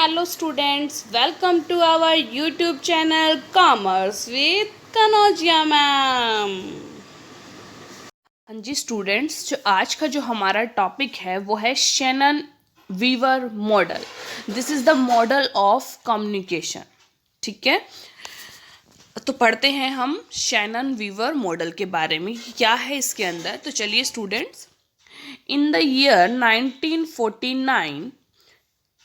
Hello students, welcome to our YouTube channel Commerce with Kanojia ma'am. हाँ जी students, जो आज का जो हमारा टॉपिक है वो है Shannon Weaver model. This is the model of communication. ठीक है, तो पढ़ते हैं हम शैनन वीवर मॉडल के बारे में, क्या है इसके अंदर। तो चलिए students, in the year 1949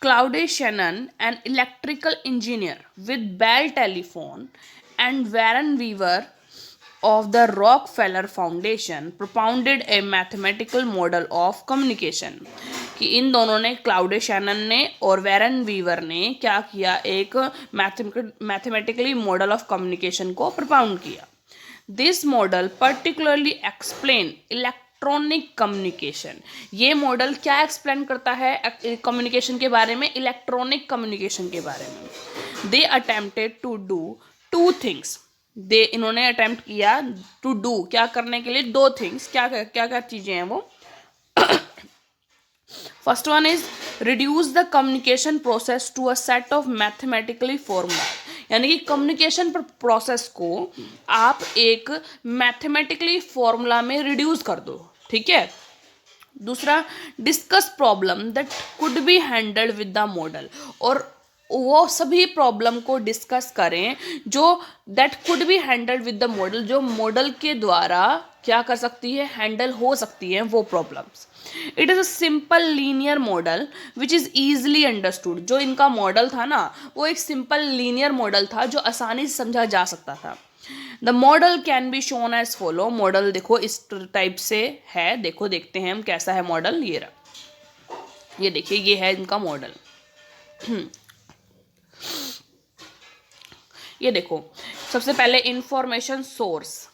Claude Shannon, an electrical engineer with Bell Telephone, and Warren Weaver of the Rockefeller Foundation propounded a mathematical model of communication। कि इन दोनों ने, क्लाउडे शैनन ने और वैरन वीवर ने क्या किया, एक मैथमेटिकली मॉडल ऑफ कम्युनिकेशन को propound किया। This model particularly explain electronic communication. ये मॉडल क्या एक्सप्लेन करता है कम्युनिकेशन के बारे में, इलेक्ट्रॉनिक कम्युनिकेशन के बारे में। They attempted to do two things. इन्होंने अटेम्प्ट किया टू डू, क्या करने के लिए, दो थिंग्स। क्या क्या क्या चीज़ें हैं वो। First one is reduce the communication process to a set of mathematically formula. यानी कि कम्युनिकेशन प्रोसेस को आप एक मैथमेटिकली फॉर्मूला में रिड्यूस कर दो। ठीक है। दूसरा, discuss problem that could be handled with the model. और वो सभी प्रॉब्लम को डिस्कस करें जो that could be handled with the model, जो मॉडल के द्वारा क्या कर सकती है, हैंडल हो सकती है वो problems. It is a simple linear model which is easily understood. जो इनका मॉडल था ना, वो एक सिंपल लीनियर मॉडल था जो आसानी से समझा जा सकता था। The model can be shown as follow. Model देखो इस टाइप से है, देखो देखते हैं हम कैसा है मॉडल। ये रहा, ये देखिए, ये है इनका मॉडल। ये देखो, सबसे पहले information source.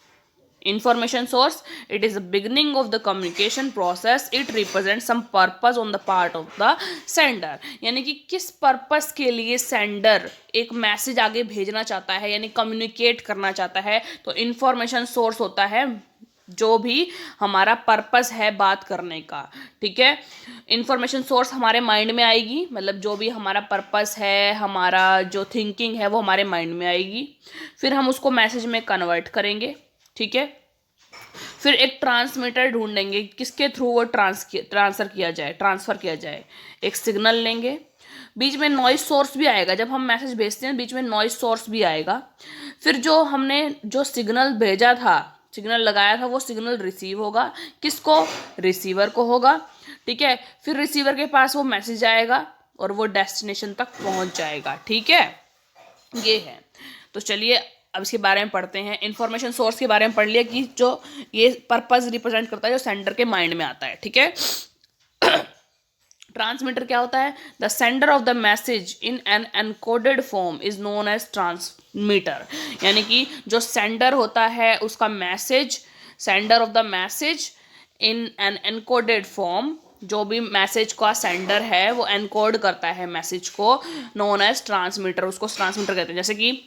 Information source, it is the beginning of the communication process. It represents some purpose on the part of the sender। यानी कि किस पर्पस के लिए सेंडर एक मैसेज आगे भेजना चाहता है, यानी कम्युनिकेट करना चाहता है। तो इंफॉर्मेशन सोर्स होता है जो भी हमारा पर्पस है बात करने का। ठीक है, इंफॉर्मेशन सोर्स हमारे माइंड में आएगी, मतलब जो भी हमारा पर्पस है, हमारा जो थिंकिंग है वो हमारे माइंड में आएगी। फिर हम उसको मैसेज में कन्वर्ट करेंगे। ठीक है, फिर एक ट्रांसमीटर ढूंढेंगे किसके थ्रू वो ट्रांसफ़र किया जाए। एक सिग्नल लेंगे, बीच में नॉइज सोर्स भी आएगा। जब हम मैसेज भेजते हैं बीच में नॉइज सोर्स भी आएगा। फिर जो हमने जो सिग्नल भेजा था, सिग्नल लगाया था, वो सिग्नल रिसीव होगा। किसको, रिसीवर को होगा। ठीक है, फिर रिसीवर के पास वो मैसेज आएगा और वो डेस्टिनेशन तक पहुंच जाएगा। ठीक है, ये है। तो चलिए अब इसके बारे में पढ़ते हैं। इंफॉर्मेशन सोर्स के बारे में पढ़ लिया कि जो ये पर्पस रिप्रेजेंट करता है, जो सेंडर के माइंड में आता है। ठीक है। ट्रांसमीटर क्या होता है, the sender of the message in an encoded form is known as transmitter. यानी कि जो सेंडर होता है उसका message, sender of the message in an encoded form, जो भी मैसेज का सेंडर है वो एनकोड करता है मैसेज को, नोन एज ट्रांसमीटर, उसको ट्रांसमीटर कहते हैं। जैसे कि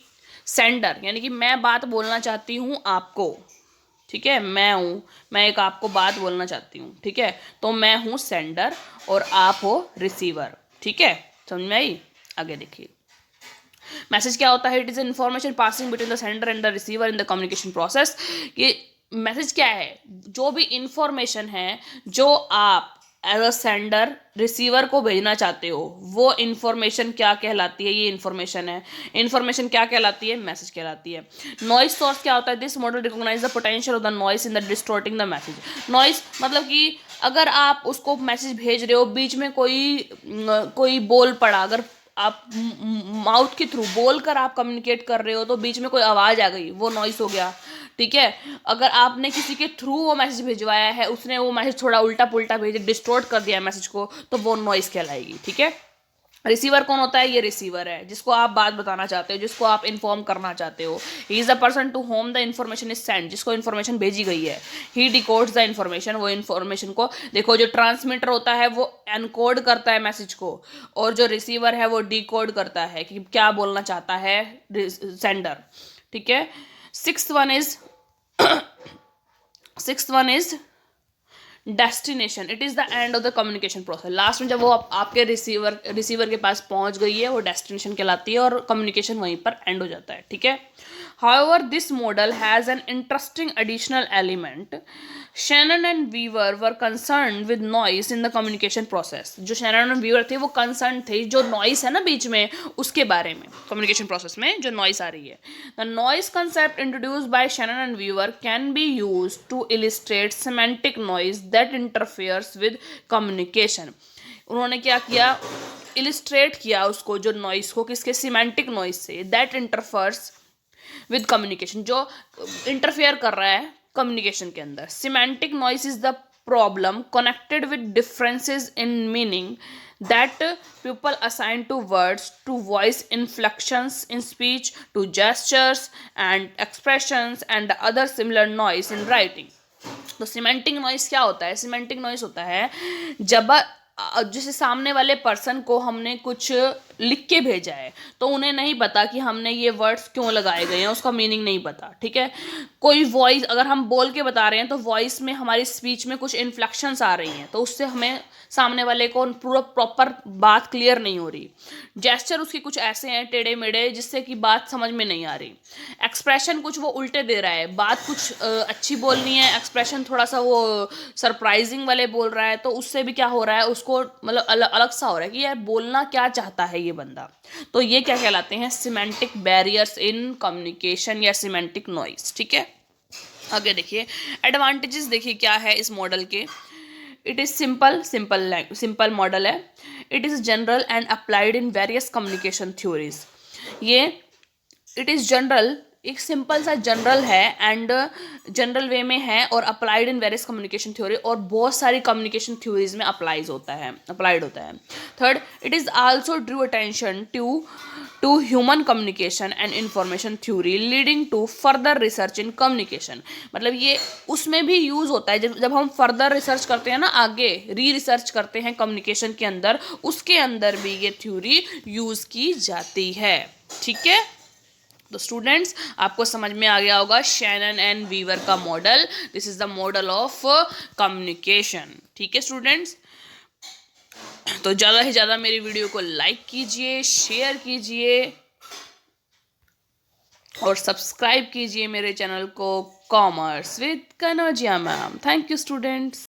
सेंडर यानी कि मैं बात बोलना चाहती हूँ आपको। ठीक है, मैं एक आपको बात बोलना चाहती हूँ। ठीक है, तो मैं हूँ सेंडर और आप हो रिसीवर। ठीक है, समझ में आई। आगे देखिए, मैसेज क्या होता है, it is information passing between the sender and the receiver in the communication process. ये मैसेज क्या है, जो भी इंफॉर्मेशन है जो आप एज अ सेंडर रिसीवर को भेजना चाहते हो, वो इन्फॉर्मेशन क्या कहलाती है, ये इन्फॉर्मेशन है। इन्फॉर्मेशन क्या कहलाती है, मैसेज कहलाती है। नॉइस सोर्स क्या होता है, this model recognise the potential of the noise in the distorting the message. Noise मतलब कि अगर आप उसको मैसेज भेज रहे हो, बीच में कोई बोल पड़ा, अगर आप माउथ के थ्रू बोलकर आप कम्युनिकेट कर रहे हो तो बीच में कोई आवाज़ आ गई, वो नॉइस हो गया। ठीक है, अगर आपने किसी के थ्रू वो मैसेज भिजवाया है, उसने वो मैसेज थोड़ा उल्टा पुल्टा भेजा, डिस्टॉर्ट कर दिया मैसेज को, तो वो नॉइस कहलाएगी। ठीक है, रिसीवर कौन होता है, ये रिसीवर है जिसको आप बात बताना चाहते हो, जिसको आप इन्फॉर्म करना चाहते हो। He is the person to whom the information is send, जिसको इन्फॉर्मेशन भेजी गई है। ही डिकोड्स द इन्फॉर्मेशन, वो इन्फॉर्मेशन को, देखो जो ट्रांसमीटर होता है वो एनकोड करता है मैसेज को, और जो रिसीवर है वो डिकोड करता है कि क्या बोलना चाहता है सेंडर। ठीक है, sixth one is destination, it is the end of the communication process. Last में जब वो आपके रिसीवर के पास पहुंच गई है, वो डेस्टिनेशन कहलाती है और कम्युनिकेशन वहीं पर एंड हो जाता है, ठीक है। However, this model has an interesting additional element. Shannon and Weaver were concerned with noise in the communication process. जो Shannon and Weaver थे वो concerned थे जो noise है ना बीच में, उसके बारे में, communication process में जो noise आ रही है। The noise concept introduced by Shannon and Weaver can be used to illustrate semantic noise that interferes with communication. उन्होंने क्या किया, illustrate किया उसको, जो noise को, किसके, semantic noise से, that interferes विद कम्युनिकेशन, जो इंटरफेयर कर रहा है कम्युनिकेशन के अंदर। Semantic noise is the problem connected with differences in meaning that people assign to words, to voice inflections in speech, to gestures and expressions and other similar noise in writing. तो semantic noise क्या होता है? Semantic noise होता है जब जैसे सामने वाले पर्सन को हमने कुछ लिख के भेजा है तो उन्हें नहीं पता कि हमने ये वर्ड्स क्यों लगाए गए हैं, उसका मीनिंग नहीं पता, ठीक है। कोई वॉइस अगर हम बोल के बता रहे हैं तो वॉइस में, हमारी स्पीच में कुछ इन्फ्लेक्शंस आ रही हैं, तो उससे हमें सामने वाले को पूरा प्रॉपर बात क्लियर नहीं हो रही। जेस्चर उसके कुछ ऐसे हैं टेढ़े मेढ़े जिससे कि बात समझ में नहीं आ रही। एक्सप्रेशन कुछ वो उल्टे दे रहा है, बात कुछ अच्छी बोलनी है, एक्सप्रेशन थोड़ा सा वो सरप्राइजिंग वाले बोल रहा है, तो उससे भी क्या हो रहा है, उसको मतलब अलग सा हो रहा है कि यार बोलना क्या चाहता है ये बंदा। तो ये क्या कहलाते हैं? सिमेंटिक बैरियर्स इन कम्युनिकेशन या सिमेंटिक नॉइस, ठीक है। आगे देखिए एडवांटेजेस, देखिए क्या है इस मॉडल के। इट इज़ सिंपल मॉडल है। It is general and applied in various communication theories. ये इट इज़ जनरल, एक सिंपल सा जनरल है एंड जनरल वे में है और applied in various communication theory, और बहुत सारी कम्युनिकेशन थ्योरीज में अप्लाइड होता है। Third, it is also drew attention to human communication and information theory leading to further research in communication. मतलब ये उसमें भी यूज़ होता है जब हम फर्दर रिसर्च करते हैं ना, आगे रिसर्च करते हैं कम्युनिकेशन के अंदर, उसके अंदर भी ये थ्योरी यूज़ की जाती है, ठीक है। तो स्टूडेंट्स आपको समझ में आ गया होगा शैनन एंड वीवर का model. This is the model of communication, ठीक है स्टूडेंट्स। तो ज़्यादा से ज़्यादा मेरी वीडियो को लाइक कीजिए, शेयर कीजिए और सब्सक्राइब कीजिए मेरे चैनल को, commerce with Kanaujia ma'am. Thank you students.